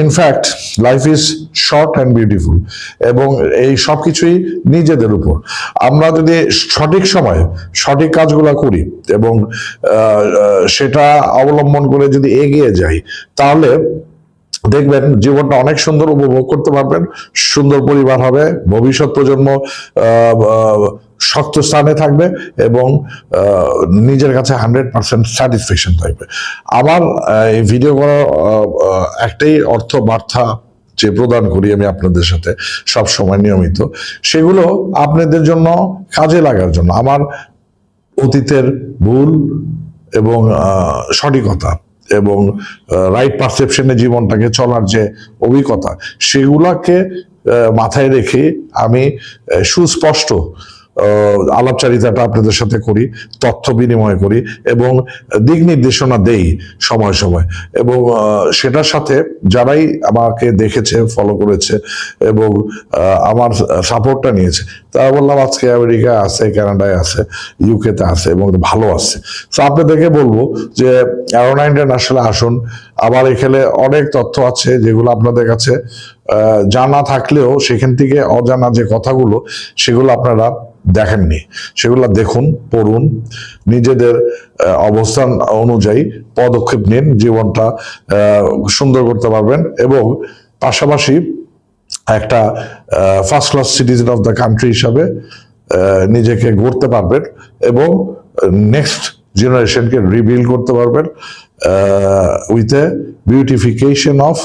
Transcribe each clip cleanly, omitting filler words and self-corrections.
In fact life is short and beautiful, এবং এই সব কিছুই নিজেদের উপর। আমরা যদি সঠিক সময়ে সঠিক কাজগুলো করি এবং সেটা অবলম্বন করে যদি এগিয়ে যাই, তাহলে দেখবেন জীবনটা অনেক সুন্দর উপভোগ করতে পারবেন, সুন্দর পরিবার হবে, ভবিষ্যৎ প্রজন্ম শক্ত স্থানে থাকবে এবং নিজের কাছে 100% স্যাটিসফ্যাকশন থাকবে। আমার এই ভিডিও করার একটাই অর্থ বার্তা যে প্রদান করি আমি আপনাদের সাথে সব সময় নিয়মিত, সেগুলো আপনাদের জন্য কাজে লাগার জন্য। আমার অতীতের ভুল এবং সঠিকতা এবং রাইট পারসেপশনে জীবনটাকে চলার যে অভিজ্ঞতা, সেগুলাকে মাথায় রেখে আমি সুস্পষ্ট আলাপচারিতাটা আপনাদের সাথে করি, তথ্য বিনিময় করি এবং দিক নির্দেশনা দেই সময় সময়। এবং সেটার সাথে যারাই আমাকে দেখেছে, ফলো করেছে এবং আমার সাপোর্টটা নিয়েছে, তারা বললাম আজকে আমেরিকায় আছে, কানাডায় আছে, ইউকেতে আছে এবং ভালো আছে। তো আপনাদেরকে বলবো যে অ্যারোনা ইন্টারন্যাশনালে আসুন। আমার এখানে অনেক তথ্য আছে যেগুলো আপনাদের কাছে জানা থাকলেও সেখান থেকে অজানা যে কথাগুলো সেগুলো আপনারা দেখেননি, সেগুলো দেখুন, পড়ুন, নিজেদের অবস্থান অনুযায়ী পদক্ষেপ নিন, জীবনটা সুন্দর করতে পারবেন এবং পাশাপাশি একটা first class citizen of the country হিসাবে নিজেকে গড়তে পারবেন এবং নেক্সট জেনারেশনকে রিবিল্ড করতে পারবেন with a beautification of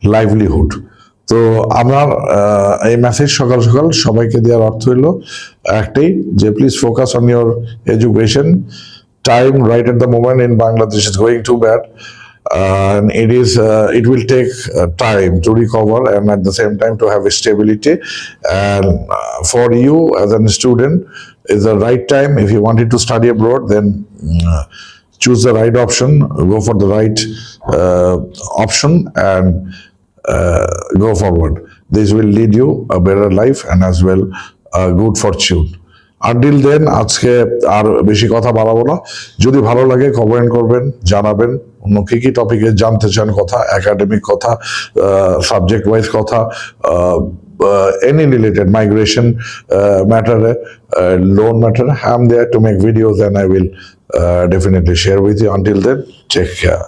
livelihood. তো আমার এই মেসেজ সকাল সকাল সবাইকে দেওয়ার অর্থ হইলো একটাই, যে please focus on your education. Time right at the moment in Bangladesh is going to bad, and it will take time to recover and at the same time to have a stability. And for you as a student, is the right time. If you wanted to study abroad, then choose the right option, go for the right option and go forward. This will lead you a better life and as well good fortune. Until then, আজকে আর বেশি কথা বাড়াবো না। যদি ভালো লাগে comment করবেন, জানাবেন অন্য কি কি টপিকে জানতে চান কথা, একাডেমিক কথা, সাবজেক্ট ওয়াইজ কথা, any related migration matter, loan matter. I'm there to make videos and I will definitely share with you. Until then, take care.